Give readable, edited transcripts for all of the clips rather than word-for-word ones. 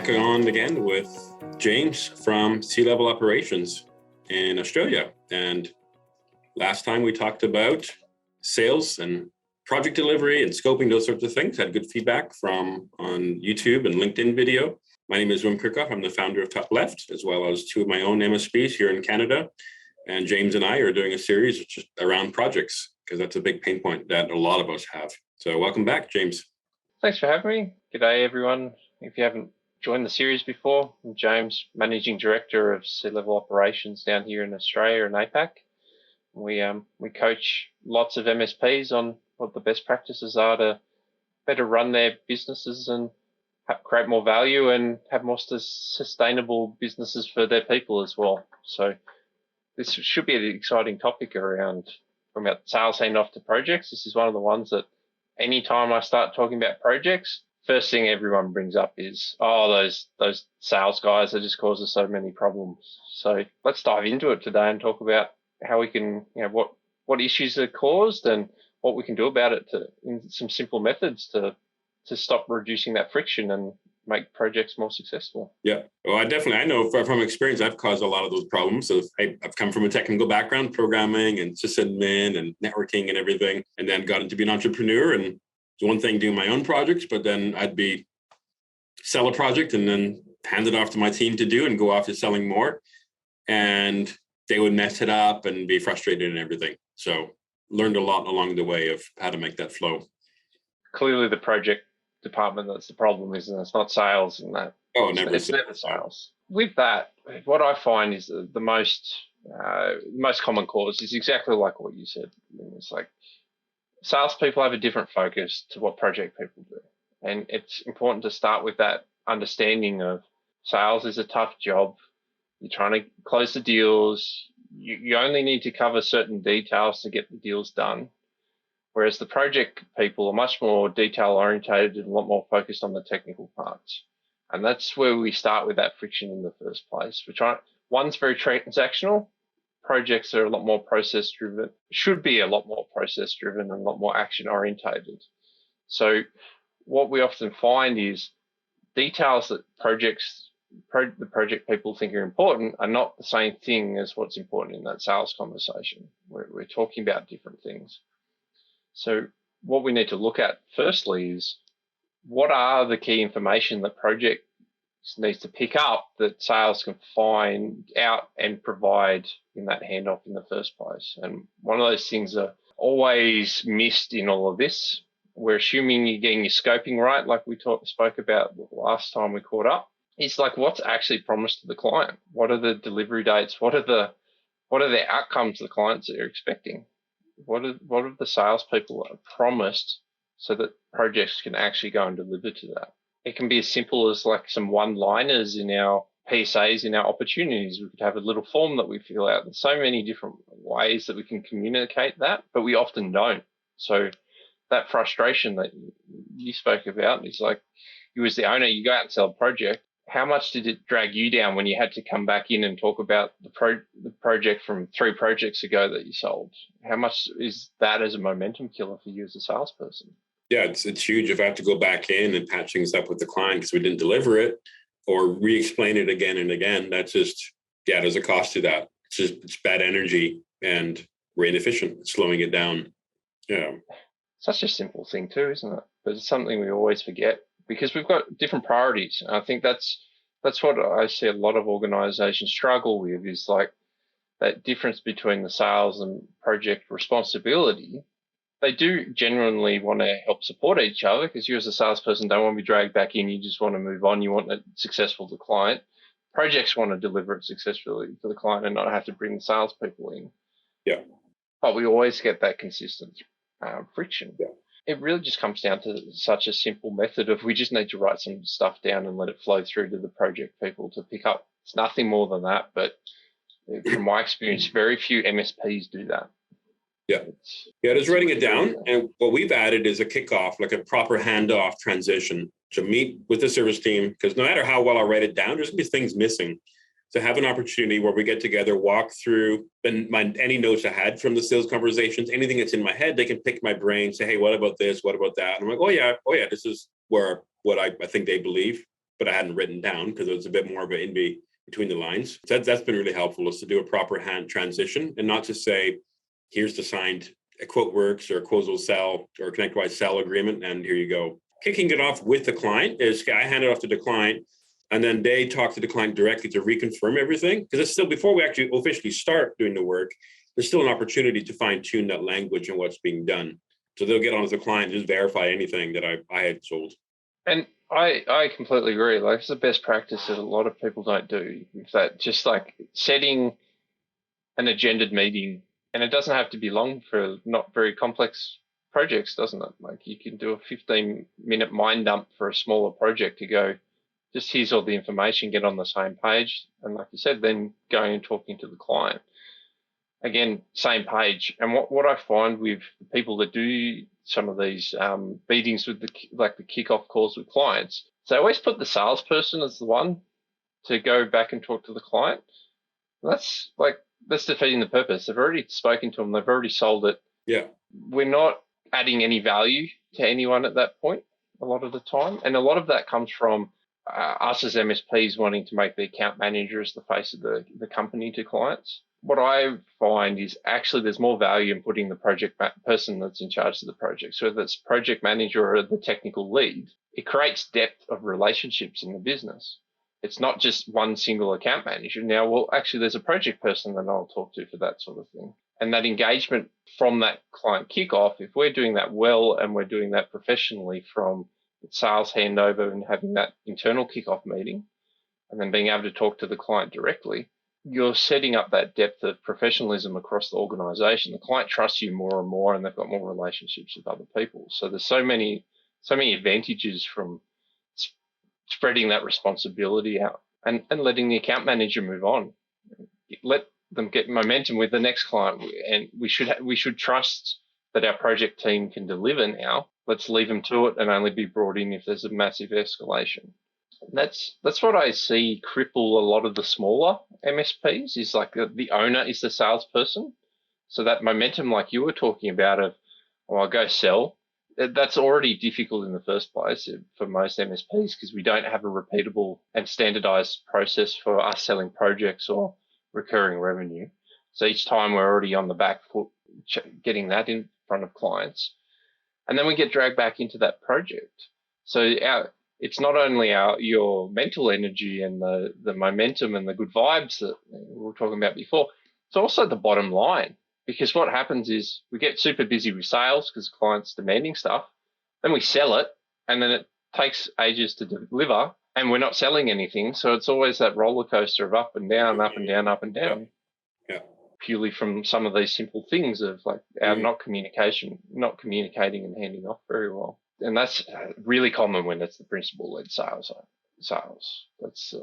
back on again with James from C-Level Operations in Australia. And last time we talked about sales and project delivery and scoping, those sorts of things. Had good feedback from on YouTube and LinkedIn video. My name is Kerkhoff. I'm the founder of Top Left, as well as two of my own MSPs here in Canada. And James and I are doing a series just around projects, because that's a big pain point that a lot of us have. So welcome back, James. Thanks for having me. G'day, everyone. If you haven't joined the series before, I'm James, Managing Director of C-Level Operations down here in Australia and APAC. We coach lots of MSPs on what the best practices are to better run their businesses and create more value and have more sustainable businesses for their people as well. So this should be an exciting topic from about sales handoff to projects. This is one of the ones that anytime I start talking about projects, first thing everyone brings up is, those sales guys that just cause us so many problems. So let's dive into it today and talk about how we can, what issues are caused and what we can do about it in some simple methods to stop reducing that friction and make projects more successful. Yeah, well, I know from experience, I've caused a lot of those problems. So I've come from a technical background, programming and sysadmin and networking and everything, and then got into being an entrepreneur. And it's one thing doing my own projects, but then I'd sell a project and then hand it off to my team to do and go off to selling more. And they would mess it up and be frustrated and everything. So learned a lot along the way of how to make that flow. Clearly the project department that's the problem, isn't it? It's not sales and that. It's never sales. With that, what I find is the most common cause is exactly like what you said. It's like salespeople have a different focus to what project people do. And it's important to start with that understanding of sales is a tough job. You're trying to close the deals. You only need to cover certain details to get the deals done. Whereas the project people are much more detail orientated and a lot more focused on the technical parts. And that's where we start with that friction in the first place. One's very transactional. Projects are a lot more process driven, should be a lot more process driven and a lot more action orientated. So what we often find is details that the project people think are important are not the same thing as what's important in that sales conversation. We're talking about different things. So what we need to look at firstly is what are the key information that project needs to pick up that sales can find out and provide in that handoff in the first place. And one of those things are always missed in all of this. We're assuming you're getting your scoping right, like we spoke about last time we caught up. It's like what's actually promised to the client. What are the delivery dates? What are the outcomes the clients are expecting? What are the salespeople promised so that projects can actually go and deliver to that? It can be as simple as like some one-liners in our PSAs, in our opportunities. We could have a little form that we fill out. There's so many different ways that we can communicate that, but we often don't. So that frustration that you spoke about is like, you as the owner, you go out and sell a project. How much did it drag you down when you had to come back in and talk about the project from 3 projects ago that you sold? How much is that as a momentum killer for you as a salesperson? Yeah, it's huge if I have to go back in and patch things up with the client because we didn't deliver it or re-explain it again and again. That's just, there's a cost to that. It's bad energy and we're inefficient, it's slowing it down. Yeah. Such a simple thing too, isn't it? But it's something we always forget because we've got different priorities. And I think that's what I see a lot of organizations struggle with is like that difference between the sales and project responsibility. They do genuinely want to help support each other because you as a salesperson don't want to be dragged back in. You just want to move on. You want it successful to the client. Projects want to deliver it successfully to the client and not have to bring the salespeople in. Yeah. But we always get that consistent friction. Yeah. It really just comes down to such a simple method of we just need to write some stuff down and let it flow through to the project people to pick up. It's nothing more than that. But from my experience, very few MSPs do that. Yeah, just writing it down. And what we've added is a kickoff, like a proper handoff transition to meet with the service team, because no matter how well I write it down, there's going to be things missing. To have an opportunity where we get together, walk through any notes I had from the sales conversations, anything that's in my head, they can pick my brain, say, hey, what about this? What about that? And I'm like, oh yeah, this is what I think they believe. but I hadn't written down because it was a bit more of an between the lines. So that's been really helpful, is to do a proper hand transition and not just say, here's the signed a quote works or a quote will sell or ConnectWise sell agreement, and here you go. Kicking it off with the client is I hand it off to the client, and then they talk to the client directly to reconfirm everything. Because it's still, before we actually officially start doing the work, there's still an opportunity to fine tune that language and what's being done. So they'll get on with the client, just verify anything that I had sold. And I completely agree. Like, it's the best practice that a lot of people don't do. Is that just like setting an agendaed meeting, and it doesn't have to be long for not very complex projects, doesn't it? Like, you can do a 15-minute mind dump for a smaller project to go, just here's all the information, get on the same page. And like you said, then going and talking to the client. Again, same page. And what I find with the people that do some of these meetings with the kickoff calls with clients, so they always put the salesperson as the one to go back and talk to the client. That's defeating the purpose. They've already spoken to them. They've already sold it. Yeah. We're not adding any value to anyone at that point a lot of the time. And a lot of that comes from us as MSPs wanting to make the account manager as the face of the company to clients. What I find is actually there's more value in putting the project person that's in charge of the project. So whether it's project manager or the technical lead, it creates depth of relationships in the business. It's not just one single account manager. Now, well, actually, there's a project person that I'll talk to for that sort of thing. And that engagement from that client kickoff, if we're doing that well and we're doing that professionally from sales handover and having that internal kickoff meeting and then being able to talk to the client directly, you're setting up that depth of professionalism across the organization. The client trusts you more and more, and they've got more relationships with other people. So there's so many advantages from spreading that responsibility out and letting the account manager move on. Let them get momentum with the next client, and we should trust that our project team can deliver now. Let's leave them to it and only be brought in if there's a massive escalation. That's what I see cripple a lot of the smaller MSPs, is like the owner is the salesperson. So that momentum, like you were talking about, of, oh, I'll go sell, that's already difficult in the first place for most MSPs because we don't have a repeatable and standardized process for us selling projects or recurring revenue. So each time we're already on the back foot getting that in front of clients. And then we get dragged back into that project. So it's not only your mental energy and the momentum and the good vibes that we were talking about before, it's also the bottom line. Because what happens is we get super busy with sales because clients demanding stuff, then we sell it, and then it takes ages to deliver, and we're not selling anything. So it's always that roller coaster of up and down, up and down, up and down. Yeah. Purely from some of these simple things of like our not communicating and handing off very well. And that's really common when it's the principal-led sales. That's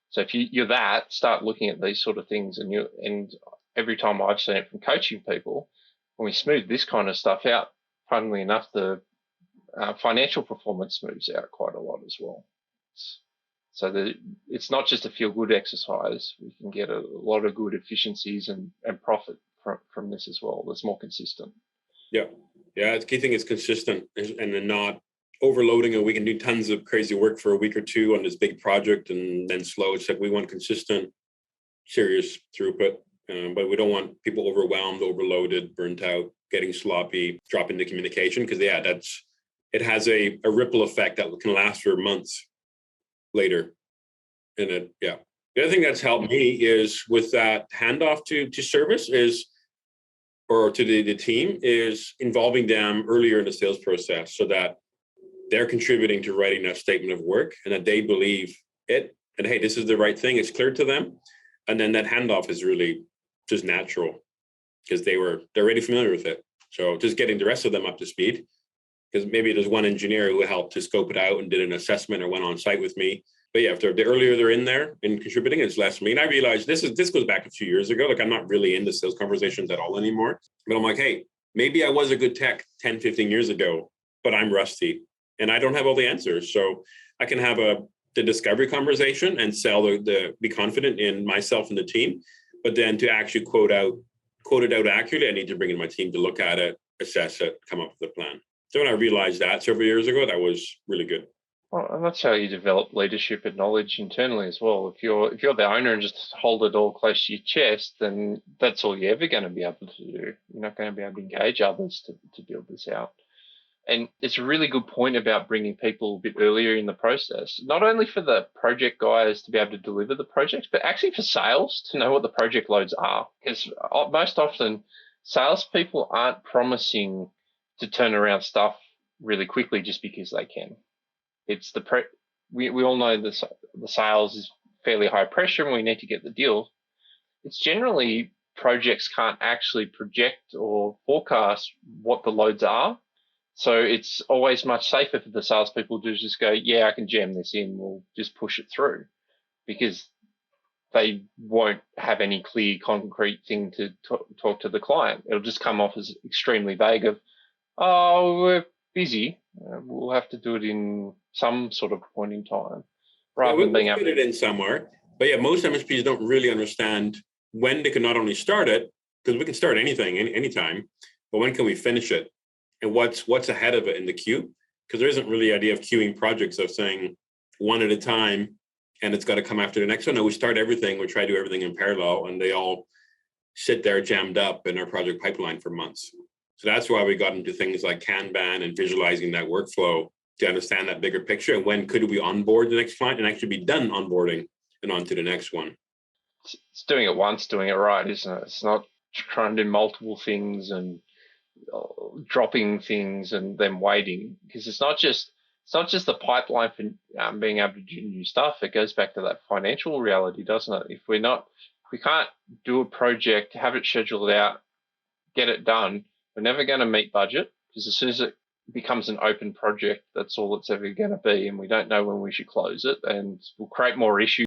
so if you're that, start looking at these sort of things, and every time I've seen it from coaching people, when we smooth this kind of stuff out, funnily enough, the financial performance smooths out quite a lot as well. So it's not just a feel-good exercise. We can get a lot of good efficiencies and profit from this as well. That's more consistent. Yeah. The key thing is consistent and then not overloading, and we can do tons of crazy work for a week or two on this big project and then slow. It's like we want consistent, serious throughput, but we don't want people overwhelmed, overloaded, burnt out, getting sloppy, dropping the communication, because it has a ripple effect that can last for months later. And the other thing that's helped me is with that handoff to service or to the team is involving them earlier in the sales process so that they're contributing to writing that statement of work and that they believe it and, hey, this is the right thing. It's clear to them. And then that handoff is really just natural because they're already familiar with it. So just getting the rest of them up to speed, because maybe there's one engineer who helped to scope it out and did an assessment or went on site with me. But yeah, if the earlier they're in there and contributing, it's less me. And I realized this goes back a few years ago. Like, I'm not really into sales conversations at all anymore. But I'm like, hey, maybe I was a good tech 10, 15 years ago, but I'm rusty and I don't have all the answers. So I can have the discovery conversation and sell be confident in myself and the team. But then to actually quote it out accurately, I need to bring in my team to look at it, assess it, come up with a plan. So when I realized that several years ago, that was really good. Well, and that's how you develop leadership and knowledge internally as well. If you're the owner and just hold it all close to your chest, then that's all you're ever going to be able to do. You're not going to be able to engage others to build this out. And it's a really good point about bringing people a bit earlier in the process, not only for the project guys to be able to deliver the projects, but actually for sales to know what the project loads are. Because most often, salespeople aren't promising to turn around stuff really quickly just because they can. It's we all know the sales is fairly high pressure and we need to get the deal. It's generally projects can't actually project or forecast what the loads are. So it's always much safer for the salespeople to just go, yeah, I can jam this in. We'll just push it through, because they won't have any clear, concrete thing to talk to the client. It'll just come off as extremely vague of, oh, we're busy. We'll have to do it in some sort of point in time, rather than being able to put it in somewhere. But yeah, most MSPs don't really understand when they can not only start it, because we can start anything anytime, but when can we finish it? And what's ahead of it in the queue? Because there isn't really the idea of queuing projects of saying one at a time and it's got to come after the next one. No, we start everything, we try to do everything in parallel, and they all sit there jammed up in our project pipeline for months. So that's why we got into things like Kanban and visualizing that workflow to understand that bigger picture, and when could we onboard the next client and actually be done onboarding and on to the next one. It's doing it once, doing it right, isn't it? It's not trying to do multiple things and dropping things and then waiting, because it's not just the pipeline for being able to do new stuff. It goes back to that financial reality, doesn't it? If we can't do a project, have it scheduled out, get it done, we're never going to meet budget, because as soon as it becomes an open project, that's all it's ever going to be, and we don't know when we should close it, and we'll create more issues